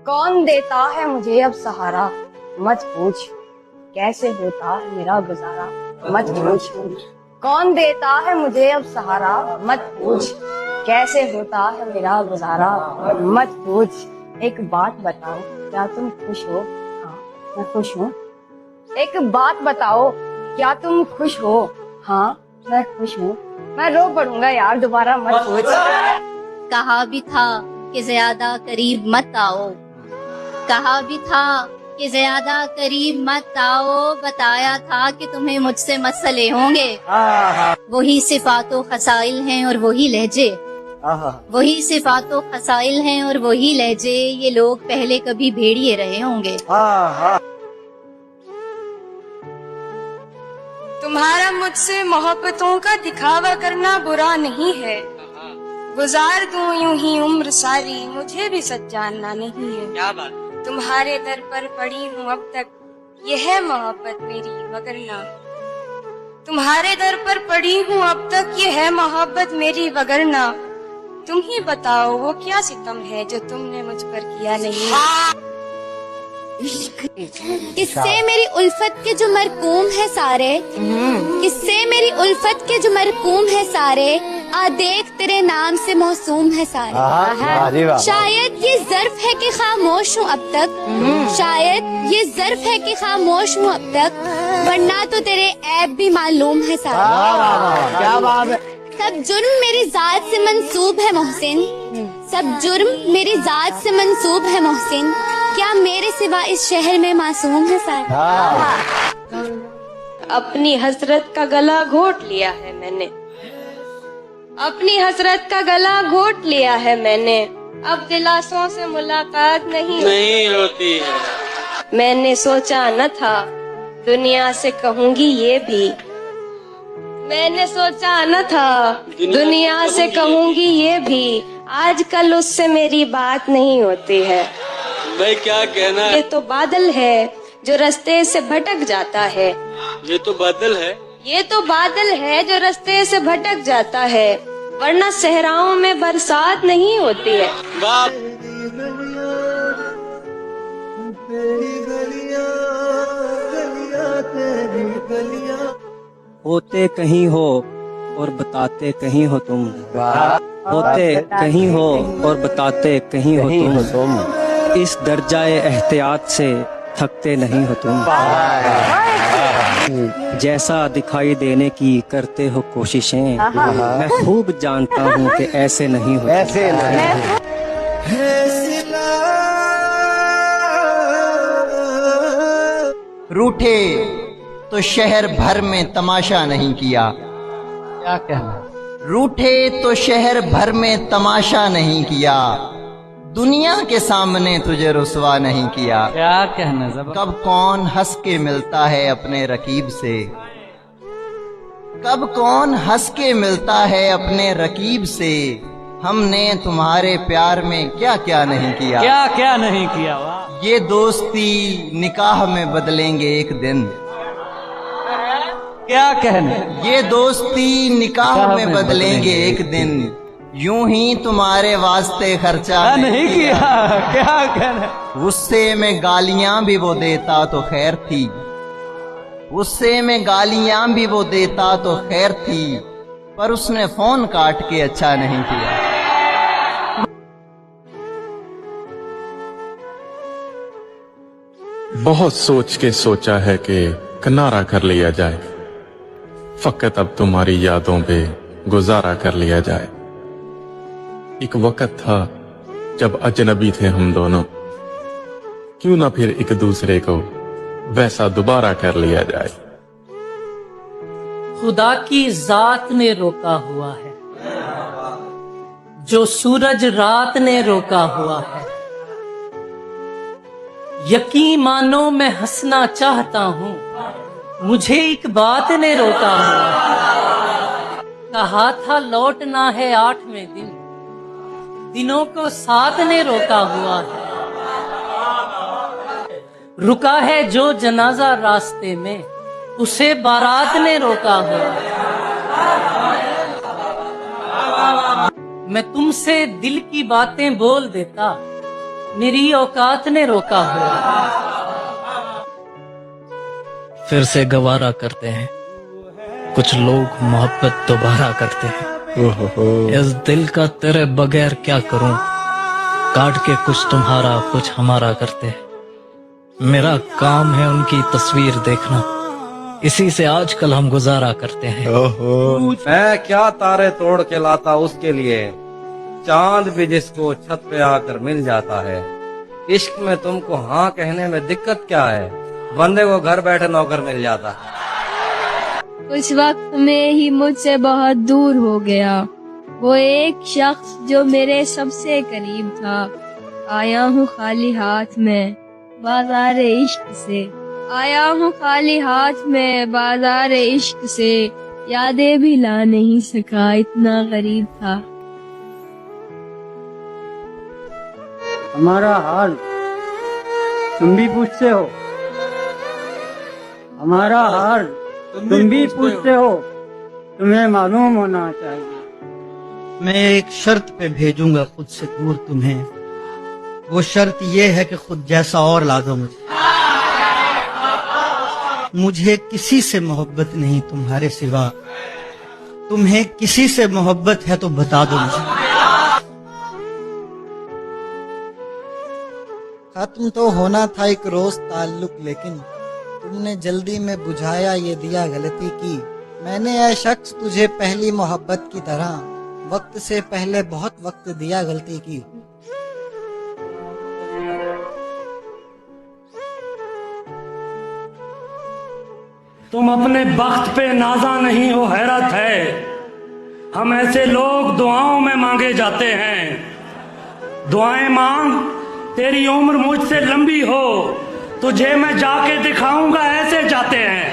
कौन देता है मुझे अब सहारा, मत पूछ कैसे होता है मेरा गुजारा, मत पूछ कौन देता है मुझे अब सहारा, मत पूछ कैसे होता है मेरा गुजारा, मत पूछ। एक बात बताओ क्या तुम खुश हो? हाँ मैं खुश हूँ। एक बात बताओ क्या तुम खुश हो? हाँ मैं खुश हूँ। मैं रो पड़ूंगा यार, दोबारा मत पूछ। कहा भी था कि ज्यादा करीब मत आओ, कहा भी था कि ज्यादा करीब मत आओ, बताया था कि तुम्हें मुझसे मसले होंगे। वही सिफातो खसाइल हैं और वही लहजे, वही सिफातो खसाइल हैं और वही लहजे, ये लोग पहले कभी भेड़िए रहे होंगे। तुम्हारा मुझसे मोहब्बतों का दिखावा करना बुरा नहीं है, गुजार दूं यूं ही उम्र सारी, मुझे भी सच जानना नहीं है। क्या बात। तुम्हारे दर पर पड़ी हूँ अब तक, ये है मोहब्बत मेरी वगरना। तुम्हारे दर पर पड़ी हूँ अब तक, ये है मोहब्बत मेरी वगरना। तुम ही बताओ वो क्या सितम है जो तुमने मुझ पर किया नहीं। किससे मेरी उल्फत के जो मरकूम है सारे, किससे मेरी उल्फत के जो मरकूम है सारे, आ देख तेरे नाम से मौसूम है सारे। शायद ये ज़र्फ है कि खामोश हूँ अब तक, शायद ये ज़र्फ है कि खामोश हूँ अब तक, वरना तो तेरे ऐब भी मालूम है सारे। क्या बात है। सब जुर्म मेरी जात से मंसूब है मोहसिन, सब जुर्म मेरी जात से मंसूब है मोहसिन, क्या मेरे सिवा इस शहर में मासूम है सारे। अपनी हसरत का गला घोट लिया है मैंने, अपनी हसरत का गला घोट लिया है मैंने, अब दिलासों से मुलाकात नहीं होती है। मैंने सोचा न था दुनिया से कहूँगी ये भी, मैंने सोचा न था दुनिया से कहूँगी ये भी, आजकल उससे मेरी बात नहीं होती है। मैं क्या कहना है? ये तो बादल है जो रास्ते से भटक जाता है, ये तो बादल है, ये तो बादल है जो रास्ते से भटक जाता है, वरना सहराओं में बरसात नहीं होती है। बाप होते कहीं हो और बताते कहीं हो तुम, होते कहीं हो और बताते कहीं हो तुम, इस दर्जाए एहतियात से थकते नहीं हो तुम। जैसा दिखाई देने की करते हो कोशिशें, मैं खूब जानता हूँ कि ऐसे नहीं हो, ऐसे नहीं। रूठे तो शहर भर में तमाशा नहीं किया। क्या कहना। रूठे तो शहर भर में तमाशा नहीं किया, दुनिया के सामने तुझे रुसवा नहीं किया। क्या कहना। कब कौन हंस के मिलता है अपने रकीब से, कब कौन हंस के मिलता है अपने रकीब से, हमने तुम्हारे प्यार में क्या क्या नहीं किया। क्या क्या नहीं किया। वाह। ये दोस्ती निकाह में बदलेंगे एक दिन, क्या कहना। ये दोस्ती निकाह में बदलेंगे एक दिन, यूं ही तुम्हारे वास्ते खर्चा नहीं किया। क्या कहना। गुस्से में गालियां भी वो देता तो खैर थी, गुस्से में गालियां भी वो देता तो खैर थी, पर उसने फोन काट के अच्छा नहीं किया। बहुत सोच के सोचा है कि किनारा कर लिया जाए, फकत अब तुम्हारी यादों पे गुजारा कर लिया जाए। एक वक्त था जब अजनबी थे हम दोनों, क्यों ना फिर एक दूसरे को वैसा दोबारा कर लिया जाए। खुदा की जात ने रोका हुआ है, जो सूरज रात ने रोका हुआ है, यकीन मानो मैं हंसना चाहता हूँ, मुझे एक बात ने रोका हुआ है। कहा था लौटना है 8वें दिन, दिनों को 7 ने रोका हुआ है। रुका है जो जनाजा रास्ते में, उसे बारात ने रोका हुआ है। मैं तुमसे दिल की बातें बोल देता, मेरी औकात ने रोका हुआ। फिर से गवारा करते हैं कुछ लोग, मोहब्बत दोबारा करते हैं। इस दिल का तेरे बगैर क्या करूं, काट के कुछ तुम्हारा कुछ हमारा करते हैं। मेरा काम है उनकी तस्वीर देखना, इसी से आजकल हम गुजारा करते हैं। मैं क्या तारे तोड़ के लाता उसके लिए, चांद भी जिसको छत पे आकर मिल जाता है। इश्क में तुमको हाँ कहने में दिक्कत क्या है, बंदे को घर बैठे नौकर मिल जाता है। कुछ वक्त में ही मुझसे बहुत दूर हो गया वो एक शख्स जो मेरे सबसे करीब था। आया हूँ खाली हाथ में बाजार इश्क से, आया हूँ खाली हाथ में बाजार इश्क से, यादें भी ला नहीं सका इतना गरीब था। हमारा हाल तुम भी पूछते हो, हमारा हाल तुम भी पूछते हो, तुम्हें मालूम होना चाहिए। मैं एक शर्त पे भेजूंगा खुद से दूर तुम्हें, वो शर्त ये है कि खुद जैसा और ला दो मुझे। मुझे किसी से मोहब्बत नहीं तुम्हारे सिवा, तुम्हें किसी से मोहब्बत है तो बता दो मुझे। खत्म तो होना था एक रोज ताल्लुक, लेकिन तुमने जल्दी में बुझाया ये दिया गलती की। मैंने ऐ शख्स तुझे पहली मोहब्बत की तरह वक्त से पहले बहुत वक्त दिया गलती की। तुम अपने बख्त पे नाजा नहीं हो, हैरत है हम ऐसे लोग दुआओं में मांगे जाते हैं। दुआएं मांग तेरी उम्र मुझसे लंबी हो, तुझे मैं जाके दिखाऊंगा ऐसे जाते हैं।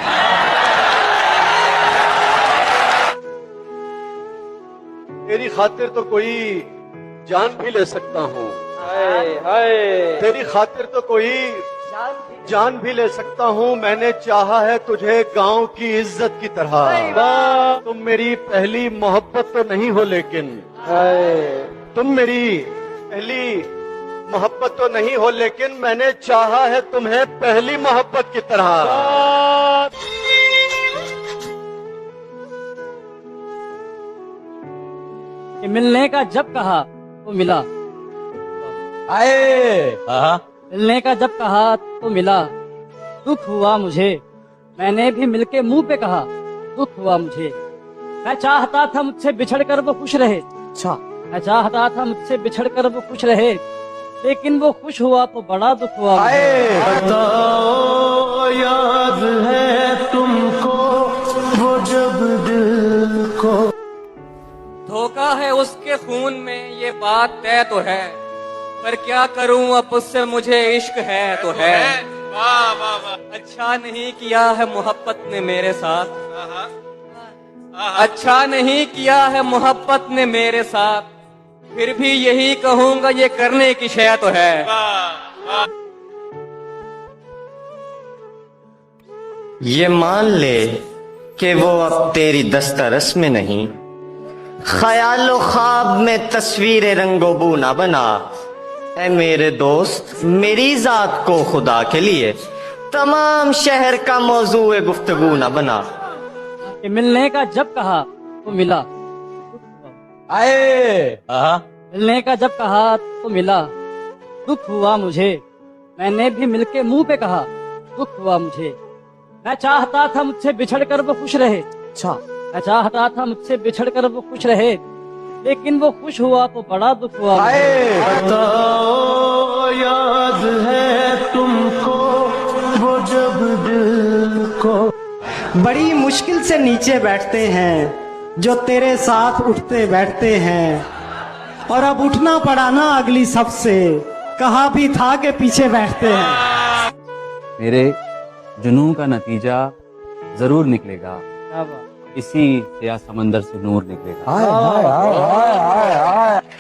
तेरी खातिर तो कोई जान भी ले सकता हूँ, तेरी खातिर तो कोई जान भी ले सकता हूँ। मैंने चाहा है तुझे गांव की इज्जत की तरह। तुम मेरी पहली मोहब्बत तो नहीं हो, लेकिन तुम मेरी पहली मोहब्बत तो नहीं हो, लेकिन मैंने चाहा है तुम्हें पहली मोहब्बत की तरह। मिलने का जब कहा तो मिला, मिलने का जब कहा तो मिला। दुख हुआ मुझे, मैंने भी मिलके मुंह पे कहा दुख हुआ मुझे। मैं चाहता था मुझसे बिछड़कर वो खुश रहे, मैं चाहता था मुझसे बिछड़कर वो खुश रहे, लेकिन वो खुश हुआ तो बड़ा दुख हुआ। बताओ याद है तुमको वो जब दिल को। धोखा है उसके खून में ये बात तय तो है, पर क्या करूं अब उससे मुझे इश्क है तो है। अच्छा नहीं किया है मोहब्बत ने मेरे साथ, अच्छा नहीं किया है मोहब्बत ने मेरे साथ, फिर भी यही कहूंगा ये करने की शय तो है। ये मान ले कि वो अब तेरी दस्तरस में नहीं, ख्यालो ख्वाब में तस्वीर रंगो बू ना बना। ऐ मेरे दोस्त मेरी जात को खुदा के लिए तमाम शहर का मौजूए गुफ्तगू ना बना। कि मिलने का जब कहा तो मिला, मिलने का जब कहा तो मिला। दुख हुआ मुझे, मैंने भी मिलके मुंह पे कहा दुख हुआ मुझे। मैं चाहता था मुझसे बिछड़कर वो खुश रहे, मैं चाहता था मुझसे बिछड़कर वो खुश रहे, लेकिन वो खुश हुआ तो बड़ा दुख हुआ। बताओ याद है तुमको वो जब दिल को। बड़ी मुश्किल से नीचे बैठते हैं जो तेरे साथ उठते बैठते हैं, और अब उठना पड़ा ना अगली सबसे, कहा भी था कि पीछे बैठते हैं। मेरे जुनून का नतीजा जरूर निकलेगा, इसी से या समंदर से नूर निकलेगा।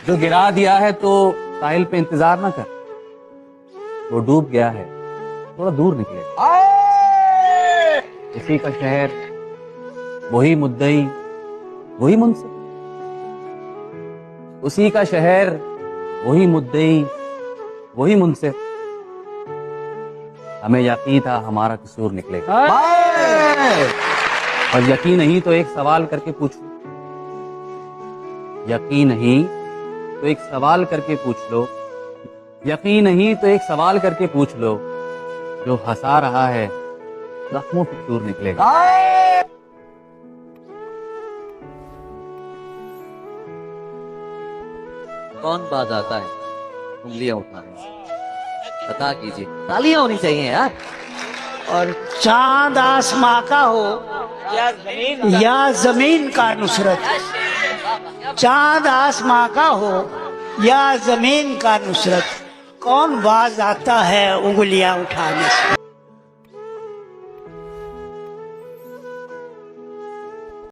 जो गिरा दिया है तो साहिल पे इंतजार ना कर, वो डूब गया है थोड़ा दूर निकलेगा। इसी का शहर वही मुद्दई वही मुंसिफ, उसी का शहर वही मुद्दई वही मुझसे। हमें यकीन था हमारा कसूर निकलेगा, और यकीन नहीं तो एक सवाल करके पूछ लो, यकीन नहीं तो एक सवाल करके पूछ लो, यकीन नहीं तो एक सवाल करके पूछ लो, जो हंसा रहा है जख्मों पे कसूर निकलेगा। कौन बाज आता है उंगलियां उठाने से? बता कीजिए, तालियां होनी चाहिए यार। और चांद आसमां का हो या जमीन का नुसरत, चांद आसमां का हो या जमीन का नुसरत, कौन बाज आता है उंगलियां उठाने से?